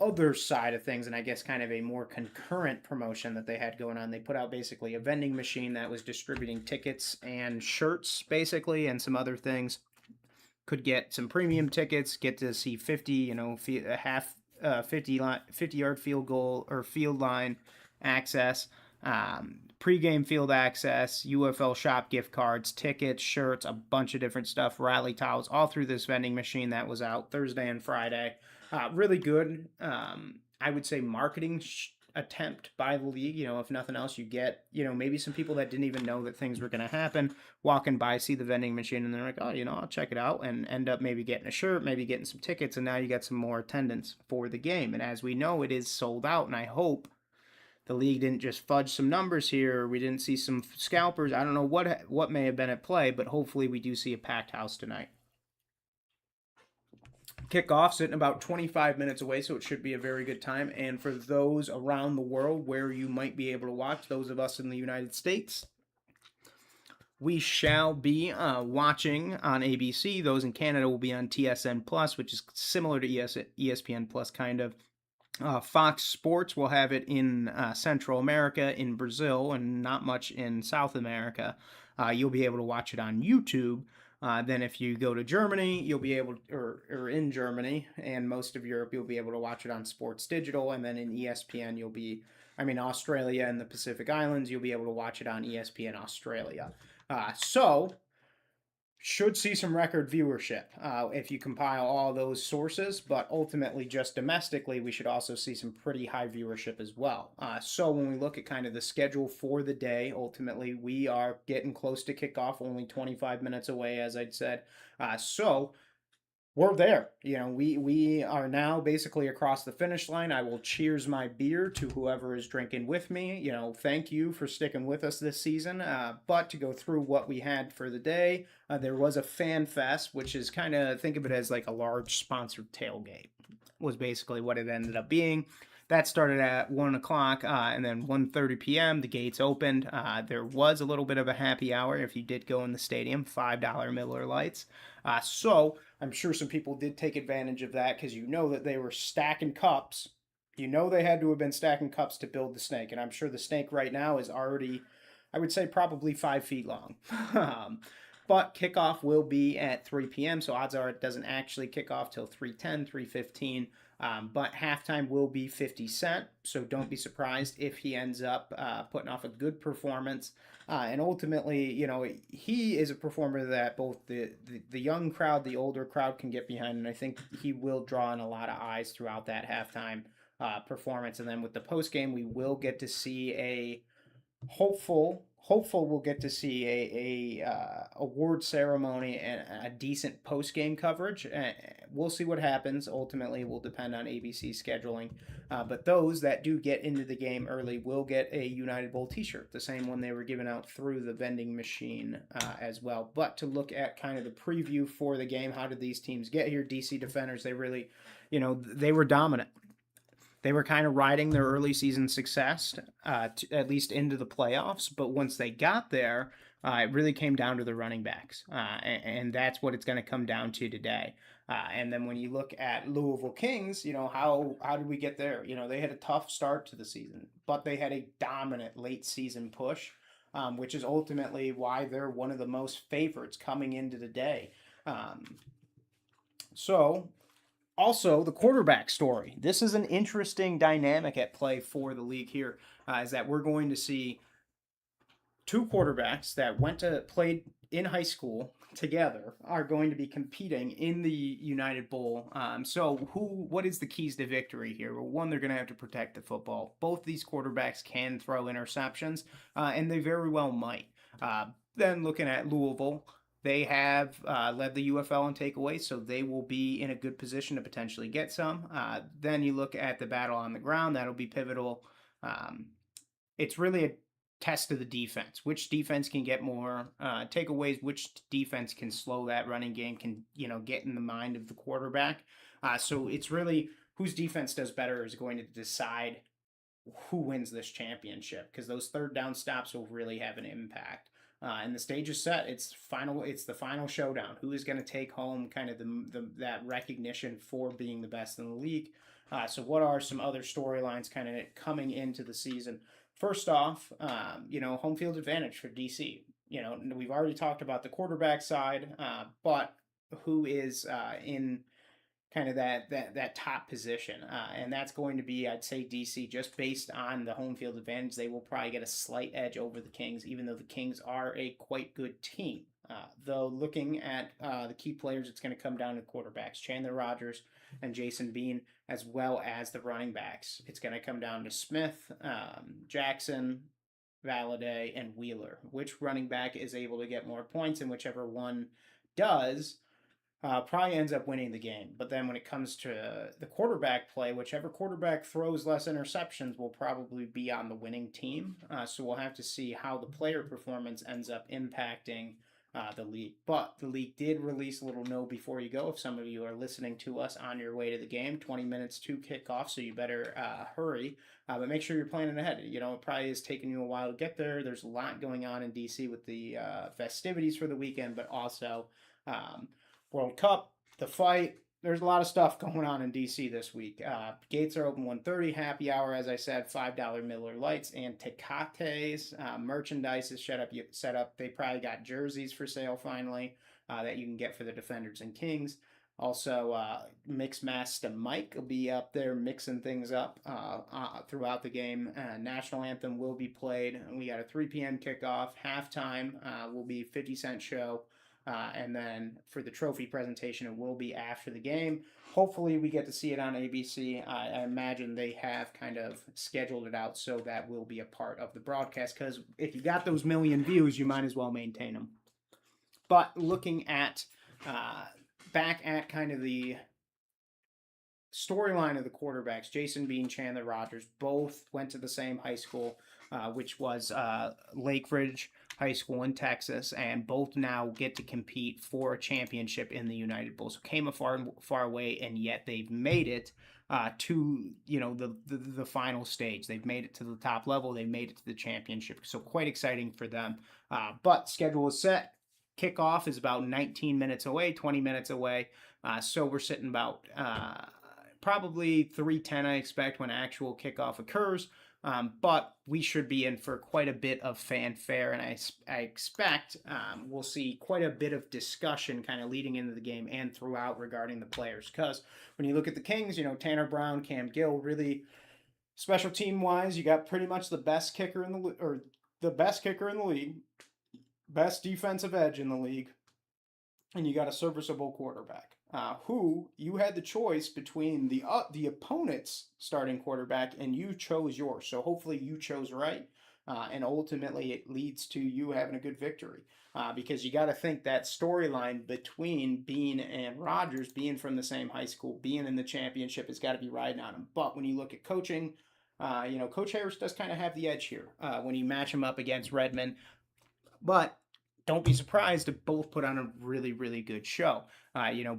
other side of things, and I guess kind of a more concurrent promotion that they had going on, they put out basically a vending machine that was distributing tickets and shirts, basically, and some other things. Could get some premium tickets, get to see 50, 50-yard field goal or field line access, pregame field access, UFL shop gift cards, tickets, shirts, a bunch of different stuff, rally towels, all through this vending machine that was out Thursday and Friday. Really good, I would say, marketing attempt by the league. If nothing else, you get, maybe some people that didn't even know that things were going to happen, walking by, see the vending machine, and they're like, oh, I'll check it out, and end up maybe getting a shirt, maybe getting some tickets, and now you get some more attendance for the game. And as we know, it is sold out, and I hope the league didn't just fudge some numbers here, or we didn't see some scalpers. I don't know what may have been at play, but hopefully we do see a packed house tonight. Kickoff sitting about 25 minutes away, so it should be a very good time. And for those around the world where you might be able to watch, those of us in the United States, we shall be watching on ABC. Those in Canada will be on TSN Plus, which is similar to ESPN Plus, kind of. Fox Sports will have it in Central America, in Brazil, and not much in South America. You'll be able to watch it on YouTube. Then, if you go to Germany, you'll be able, or in Germany and most of Europe, you'll be able to watch it on Sports Digital. And then in ESPN, Australia and the Pacific Islands, you'll be able to watch it on ESPN Australia. So should see some record viewership if you compile all those sources, but ultimately just domestically we should also see some pretty high viewership as well. So when we look at kind of the schedule for the day, ultimately we are getting close to kickoff, only 25 minutes away, as I'd said. So we're there. We are now basically across the finish line. I will cheers my beer to whoever is drinking with me. Thank you for sticking with us this season. But to go through what we had for the day, there was a fan fest, which is kind of, think of it as like a large sponsored tailgate, was basically what it ended up being. That started at 1 o'clock, and then 1:30 p.m. the gates opened. There was a little bit of a happy hour if you did go in the stadium, $5 Miller Lights. So I'm sure some people did take advantage of that because that they were stacking cups. They had to have been stacking cups to build the snake, and I'm sure the snake right now is already, I would say, probably 5 feet long. But kickoff will be at 3 p.m., so odds are it doesn't actually kick off till 3:10, 3:15. But halftime will be 50 Cent, so don't be surprised if he ends up putting off a good performance. And ultimately, he is a performer that both the young crowd, the older crowd can get behind, and I think he will draw in a lot of eyes throughout that halftime performance. And then with the post game, we will get to see a hopeful we'll get to see a award ceremony and a decent post game coverage. We'll see what happens. Ultimately, will depend on ABC scheduling. But those that do get into the game early will get a United Bowl T-shirt, the same one they were giving out through the vending machine as well. But to look at kind of the preview for the game, how did these teams get here? DC Defenders, they really, they were dominant. They were kind of riding their early season success, at least into the playoffs. But once they got there, it really came down to the running backs. And that's what it's going to come down to today. And then when you look at Louisville Kings, how did we get there? They had a tough start to the season, but they had a dominant late season push, which is ultimately why they're one of the most favorites coming into the day. So also, the quarterback story. This is an interesting dynamic at play for the league here, is that we're going to see two quarterbacks that went to play in high school together are going to be competing in the United Bowl. What is the keys to victory here? Well, one, they're going to have to protect the football. Both these quarterbacks can throw interceptions, and they very well might. Then looking at Louisville, they have led the UFL in takeaways, so they will be in a good position to potentially get some. Then you look at the battle on the ground, that'll be pivotal. It's really a test of the defense. Which defense can get more takeaways? Which defense can slow that running game? Can get in the mind of the quarterback? So it's really whose defense does better is going to decide who wins this championship, because those third down stops will really have an impact. And the stage is set. It's the final showdown. Who is going to take home kind of that recognition for being the best in the league? So what are some other storylines kind of coming into the season? First off, home field advantage for DC. We've already talked about the quarterback side, but who is in kind of that top position, and that's going to be, I'd say, DC. Just based on the home field advantage, they will probably get a slight edge over the Kings, even though the Kings are a quite good team. Though looking at the key players, it's going to come down to quarterbacks, Chandler Rogers and Jason Bean, as well as the running backs. It's going to come down to Smith, Jackson, Valladay, and Wheeler. Which running back is able to get more points, and whichever one does probably ends up winning the game. But then when it comes to the quarterback play, whichever quarterback throws less interceptions will probably be on the winning team. So we'll have to see how the player performance ends up impacting the league. But the league did release a little note before you go. If some of you are listening to us on your way to the game, 20 minutes to kickoff, so you better hurry. But make sure you're planning ahead. You know, it probably is taking you a while to get there. There's a lot going on in DC with the festivities for the weekend, but also um, World Cup, the fight. There's a lot of stuff going on in DC this week. Gates are open 1:30, happy hour, as I said, $5 Miller Lights and Tecates. Merchandise is set up. They probably got jerseys for sale finally that you can get for the Defenders and Kings. Also, Mixmaster Mike will be up there mixing things up throughout the game. National Anthem will be played. We got a 3 p.m. kickoff. Halftime will be 50-cent show. And then for the trophy presentation, it will be after the game. Hopefully, we get to see it on ABC. I imagine they have kind of scheduled it out so that will be a part of the broadcast, because if you got those million views, you might as well maintain them. But looking at back at kind of the storyline of the quarterbacks, Jason Bean, Chandler Rogers, both went to the same high school, which was Lake Ridge High School in Texas, and both now get to compete for a championship in the United Bowl. So came a far way, and yet they've made it to the final stage. They've made it to the top level. They made it to the championship. So quite exciting for them. But schedule is set. Kickoff is about 19 minutes away, 20 minutes away. So we're sitting about probably 3:10, I expect, when actual kickoff occurs. But we should be in for quite a bit of fanfare, and I expect we'll see quite a bit of discussion kind of leading into the game and throughout regarding the players. Because when you look at the Kings, you know, Tanner Brown, Cam Gill, really special team wise, you got pretty much the best kicker in the league, best defensive edge in the league, and you got a serviceable quarterback. Who you had the choice between the opponent's starting quarterback, and you chose yours. So hopefully you chose right, and ultimately it leads to you having a good victory. Because you got to think that storyline between Bean and Rogers, being from the same high school, being in the championship, has got to be riding on them. But when you look at coaching, Coach Harris does kind of have the edge here when you match him up against Redmond. But don't be surprised to both put on a really, really good show.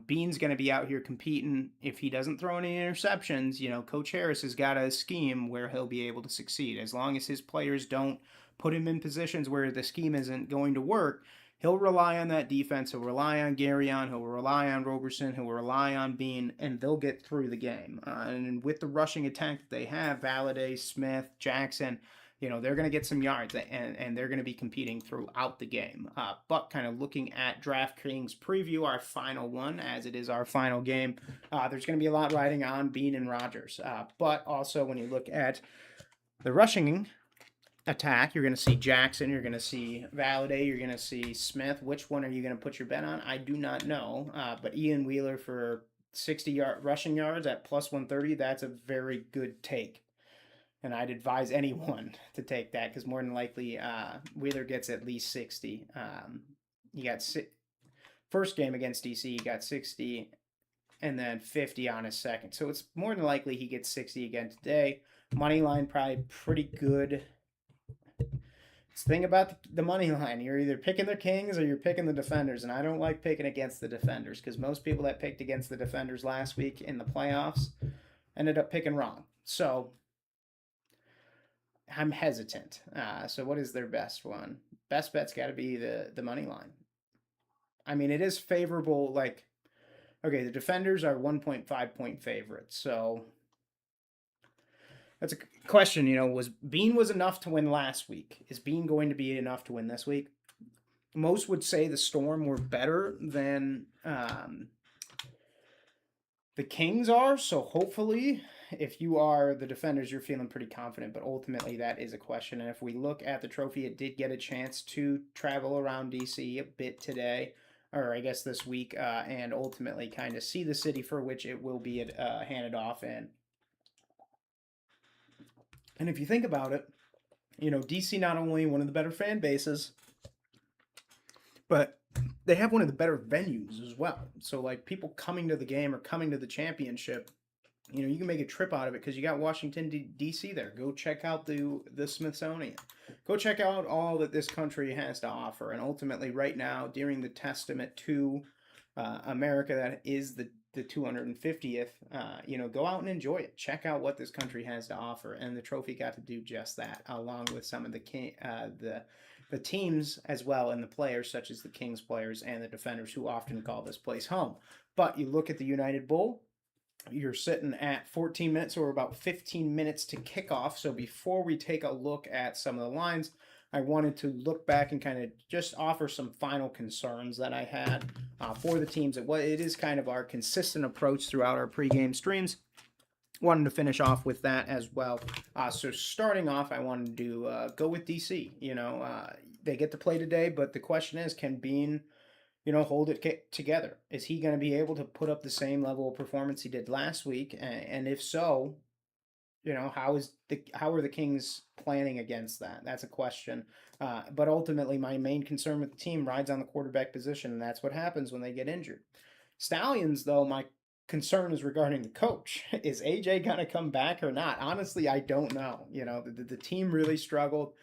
Bean's going to be out here competing. If he doesn't throw any interceptions, Coach Harris has got a scheme where he'll be able to succeed. As long as his players don't put him in positions where the scheme isn't going to work, he'll rely on that defense. He'll rely on Garyon. He'll rely on Roberson. He'll rely on Bean, and they'll get through the game. And with the rushing attack that they have, Valladay, Smith, Jackson, they're going to get some yards, and they're going to be competing throughout the game. But kind of looking at DraftKings preview, our final one, as it is our final game, there's going to be a lot riding on Bean and Rogers. But also when you look at the rushing attack, you're going to see Jackson, you're going to see Valladay, you're going to see Smith. Which one are you going to put your bet on? I do not know. But Ian Wheeler for 60 rushing yards at plus 130, that's a very good take. And I'd advise anyone to take that, because more than likely Wheeler gets at least 60. You got first game against DC, he got 60, and then 50 on his second. So it's more than likely he gets 60 again today. Money line probably pretty good. It's the thing about the money line. You're either picking the Kings or you're picking the Defenders, and I don't like picking against the Defenders, because most people that picked against the Defenders last week in the playoffs ended up picking wrong. So I'm hesitant. So what is their best one? Best bet's got to be the money line. I mean, it is favorable. Like, okay, the Defenders are 1.5 point favorites. So that's a question. Was Bean was enough to win last week? Is Bean going to be enough to win this week? Most would say the Storm were better than the Kings are. So hopefully, if you are the Defenders, you're feeling pretty confident, but ultimately that is a question. And if we look at the trophy, it did get a chance to travel around DC a bit today, or I guess this week, and ultimately kind of see the city for which it will be handed off in. And if you think about it, DC not only one of the better fan bases, but they have one of the better venues as well. So like people coming to the game or coming to the championship You can make a trip out of it because you got Washington D.C. there. Go check out the Smithsonian. Go check out all that this country has to offer. And ultimately, right now, during the testament to America, that is the 250th. Go out and enjoy it. Check out what this country has to offer, and the trophy got to do just that, along with some of the teams as well, and the players such as the Kings players and the defenders who often call this place home. But you look at the United Bowl, you're sitting at 14 minutes, or about 15 minutes to kickoff. So before we take a look at some of the lines, I wanted to look back and kind of just offer some final concerns that I had for the teams. It is kind of our consistent approach throughout our pregame streams. Wanted to finish off with that as well. So starting off, I wanted to go with DC. They get to play today, but the question is, can Bean hold it together? Is he going to be able to put up the same level of performance he did last week? And if so, how are the Kings planning against that? That's a question. But ultimately, my main concern with the team rides on the quarterback position, and that's what happens when they get injured. Stallions, though, my concern is regarding the coach. Is AJ going to come back or not? Honestly, I don't know. The team really struggled.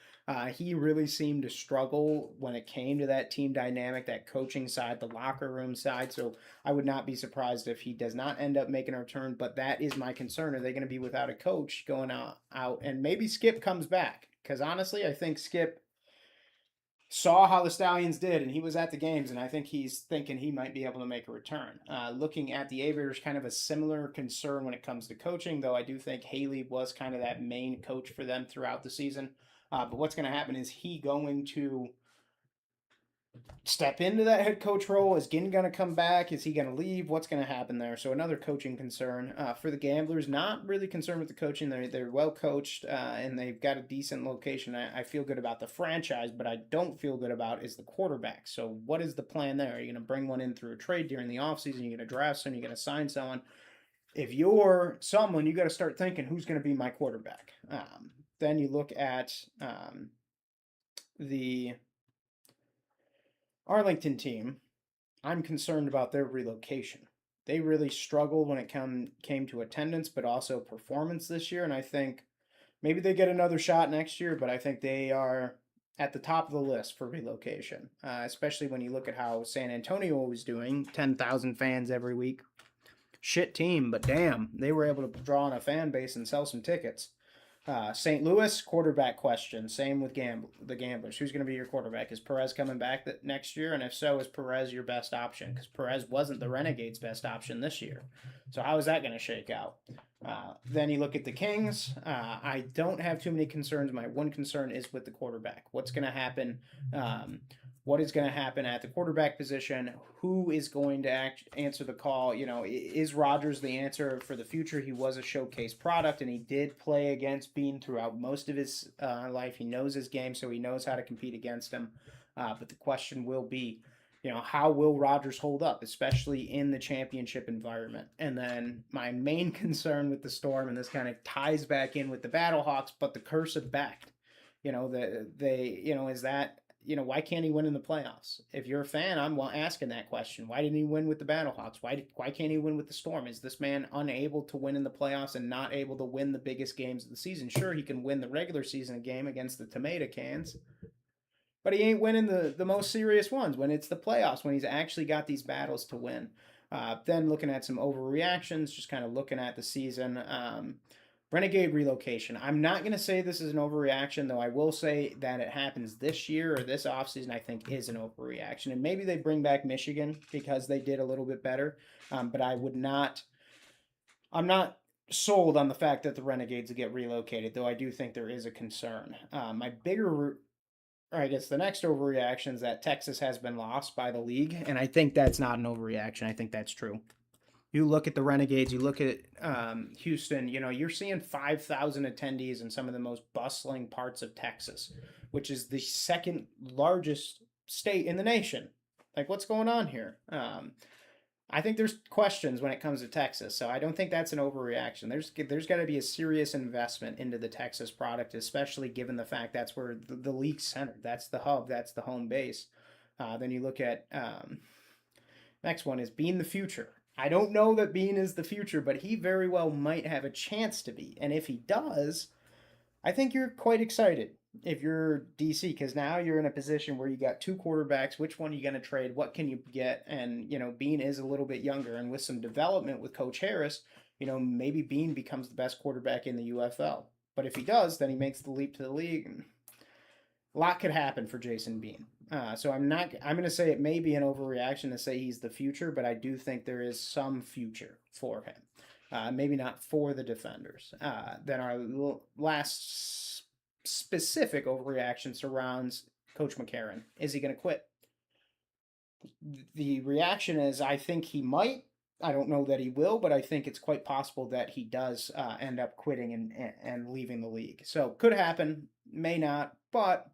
He really seemed to struggle when it came to that team dynamic, that coaching side, the locker room side. So I would not be surprised if he does not end up making a return. But that is my concern. Are they going to be without a coach going out? And maybe Skip comes back? Because honestly, I think Skip saw how the Stallions did, and he was at the games, and I think he's thinking he might be able to make a return. Looking at the Aviators, kind of a similar concern when it comes to coaching, though I do think Haley was kind of that main coach for them throughout the season. But what's going to happen is he going to step into that head coach role? Is Ginn going to come back? Is he going to leave? What's going to happen there? So another coaching concern for the Gamblers. Not really concerned with the coaching. They're well coached and they've got a decent location. I feel good about the franchise, but I don't feel good about is the quarterback. So what is the plan there? Are you going to bring one in through a trade during the offseason? You're going to draft someone? You're going to sign someone? If you're someone, you got to start thinking, who's going to be my quarterback? Then you look at the Arlington team. I'm concerned about their relocation. They really struggled when it came to attendance, but also performance this year. And I think maybe they get another shot next year, but I think they are at the top of the list for relocation, especially when you look at how San Antonio was doing 10,000 fans every week. Shit team, but damn, they were able to draw on a fan base and sell some tickets. St. Louis, quarterback question. Same with the Gamblers. Who's going to be your quarterback? Is Perez coming back next year? And if so, is Perez your best option? Because Perez wasn't the Renegades' best option this year. So how is that going to shake out? Then you look at the Kings. I don't have too many concerns. My one concern is with the quarterback. What's going to happen? What is going to happen at the quarterback position? Who is going to answer the call? Is Rodgers the answer for the future? He was a showcase product, and he did play against Bean throughout most of his life. He knows his game, so he knows how to compete against him. But the question will be, how will Rodgers hold up, especially in the championship environment? And then my main concern with the Storm, and this kind of ties back in with the Battlehawks, but the curse of Becht. Is that why can't he win in the playoffs? If you're a fan, I'm asking that question. Why didn't he win with the Battlehawks? Why can't he win with the Storm? Is this man unable to win in the playoffs and not able to win the biggest games of the season? Sure, he can win the regular season game against the tomato cans, but he ain't winning the most serious ones when it's the playoffs, when he's actually got these battles to win. Then looking at some overreactions, just kind of looking at the season. Renegade relocation. I'm not going to say this is an overreaction, though I will say that it happens this year or this offseason, I think, is an overreaction. And maybe they bring back Michigan because they did a little bit better. But I'm not sold on the fact that the Renegades get relocated, though I do think there is a concern. The next overreaction is that Texas has been lost by the league. And I think that's not an overreaction. I think that's true. You look at the Renegades, you look at Houston, you're seeing 5,000 attendees in some of the most bustling parts of Texas, which is the second largest state in the nation. Like, what's going on here? I think there's questions when it comes to Texas, so I don't think that's an overreaction. There's got to be a serious investment into the Texas product, especially given the fact that's where the league's centered. That's the hub. That's the home base. Then you look at next one is being the future. I don't know that Bean is the future, but he very well might have a chance to be. And if he does, I think you're quite excited if you're DC because now you're in a position where you got two quarterbacks. Which one are you going to trade? What can you get? And, Bean is a little bit younger. And with some development with Coach Harris, maybe Bean becomes the best quarterback in the UFL. But if he does, then he makes the leap to the league. And a lot could happen for Jason Bean. So I'm not. I'm going to say it may be an overreaction to say he's the future, but I do think there is some future for him. Maybe not for the defenders. Then our last specific overreaction surrounds Coach McCarron. Is he going to quit? The reaction is I think he might. I don't know that he will, but I think it's quite possible that he does end up quitting and leaving the league. So could happen, may not, but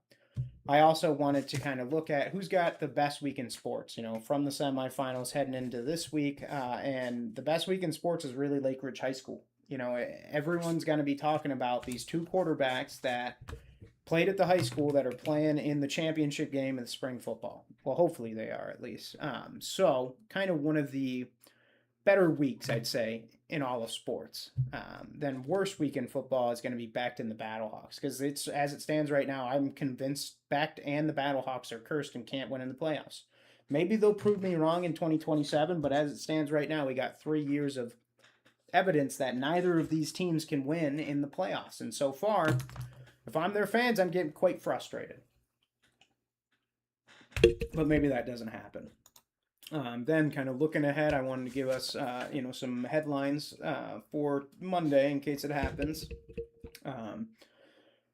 I also wanted to kind of look at who's got the best week in sports, from the semifinals heading into this week. And the best week in sports is really Lake Ridge High School. Everyone's going to be talking about these two quarterbacks that played at the high school that are playing in the championship game in spring football. Well, hopefully they are at least. So, kind of one of the better weeks, I'd say, in all of sports. Then worst week in football is going to be Becht and the Battlehawks because it's as it stands right now. I'm convinced Becht and the Battlehawks are cursed and can't win in the playoffs. Maybe they'll prove me wrong in 2027, but as it stands right now, we got 3 years of evidence that neither of these teams can win in the playoffs. And so far, if I'm their fans, I'm getting quite frustrated. But maybe that doesn't happen. Then, kind of looking ahead, I wanted to give us, some headlines for Monday in case it happens.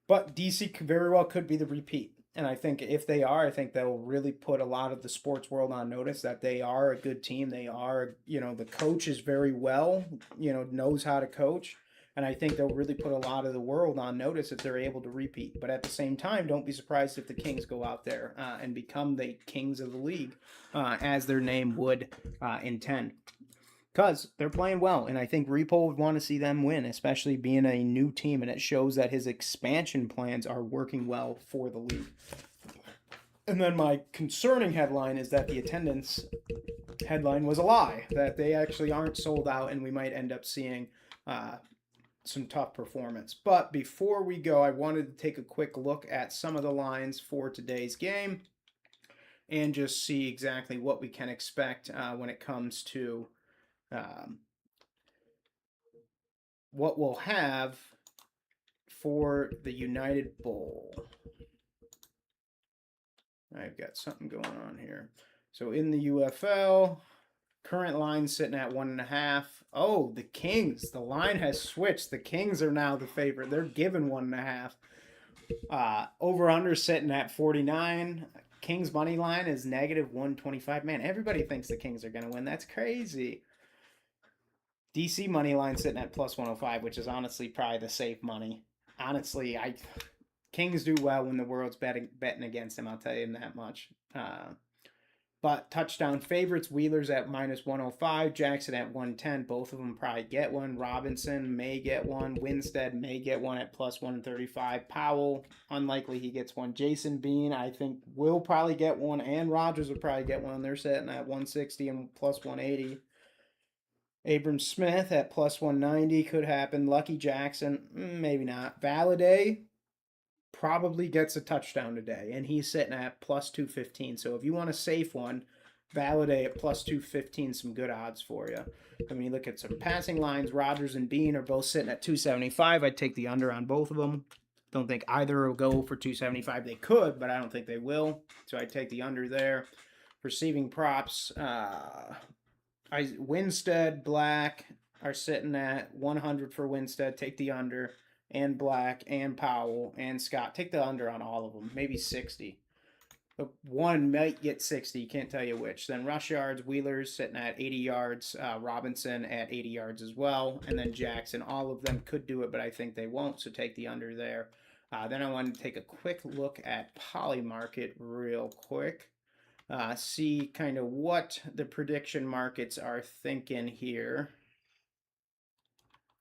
But DC very well could be the repeat. And I think if they are, I think they'll really put a lot of the sports world on notice that they are a good team. They are, the coach is very well, knows how to coach. And I think they'll really put a lot of the world on notice if they're able to repeat. But at the same time, don't be surprised if the Kings go out there and become the kings of the league, as their name would intend. Because they're playing well, and I think Repo would want to see them win, especially being a new team, and it shows that his expansion plans are working well for the league. And then my concerning headline is that the attendance headline was a lie, that they actually aren't sold out, and we might end up seeing some tough performance. But before we go, I wanted to take a quick look at some of the lines for today's game and just see exactly what we can expect when it comes to what we'll have for the United Bowl. I've got something going on here. So in the UFL, current line sitting at 1.5. Oh, the Kings. The line has switched. The Kings are now the favorite. They're given 1.5. Over under sitting at 49. Kings money line is negative 125. Man, everybody thinks the Kings are going to win. That's crazy. DC money line sitting at plus 105, which is honestly probably the safe money. Honestly, Kings do well when the world's betting against them. I'll tell you that much. But touchdown favorites, Wheeler's at minus 105, Jackson at 110. Both of them probably get one. Robinson may get one. Winstead may get one at plus 135. Powell, unlikely he gets one. Jason Bean, I think, will probably get one. And Rogers will probably get one. They're sitting at 160 and plus 180. Abram Smith at plus 190 could happen. Lucky Jackson, maybe not. Valaday probably gets a touchdown today, and he's sitting at plus 215. So if you want a safe one, Valaday at plus 215, some good odds for you. When you look at some passing lines, Rogers and Bean are both sitting at 275. I'd take the under on both of them. Don't think either will go for 275. They could, but I don't think they will. So I'd take the under there. Receiving props, Winstead, Black are sitting at 100 for Winstead. Take the under. And Black and Powell and Scott. Take the under on all of them. Maybe 60. But one might get 60. Can't tell you which. Then rush yards, Wheeler's sitting at 80 yards. Robinson at 80 yards as well. And then Jackson. All of them could do it, but I think they won't. So take the under there. Then I want to take a quick look at Polymarket real quick. See kind of what the prediction markets are thinking here.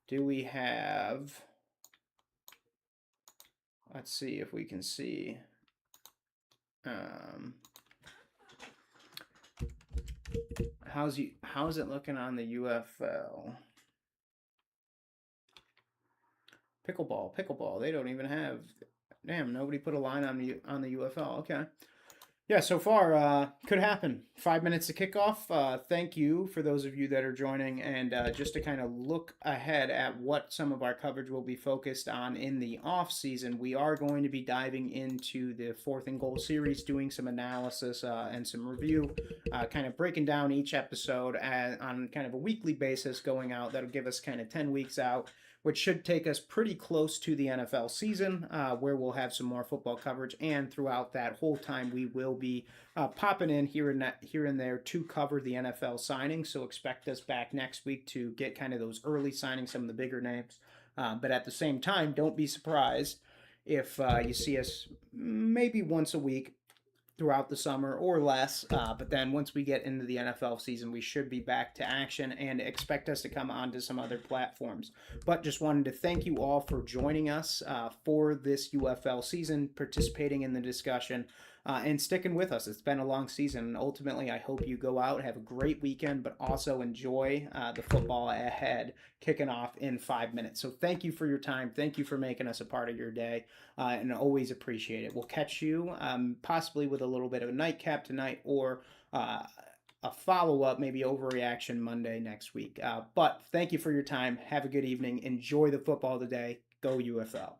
Do we have... Let's see if we can see. How's it looking on the UFL? Pickleball. They don't even have. Damn, nobody put a line on the UFL. Okay. Yeah, so far, could happen. 5 minutes to kickoff. Thank you for those of you that are joining. And just to kind of look ahead at what some of our coverage will be focused on in the off season, we are going to be diving into the fourth and goal series, doing some analysis and some review, kind of breaking down each episode on kind of a weekly basis going out. That'll give us kind of 10 weeks out, which should take us pretty close to the NFL season, where we'll have some more football coverage. And throughout that whole time, we will be popping in here and there to cover the NFL signings. So expect us back next week to get kind of those early signings, some of the bigger names. But at the same time, don't be surprised if you see us maybe once a week throughout the summer or less. But then once we get into the NFL season, we should be back to action and expect us to come onto some other platforms. But just wanted to thank you all for joining us for this UFL season, participating in the discussion. And sticking with us. It's been a long season. And ultimately, I hope you go out, have a great weekend, but also enjoy the football ahead, kicking off in 5 minutes. So thank you for your time. Thank you for making us a part of your day, and always appreciate it. We'll catch you possibly with a little bit of a nightcap tonight, or a follow-up, maybe overreaction Monday next week. But thank you for your time. Have a good evening. Enjoy the football today. Go UFL.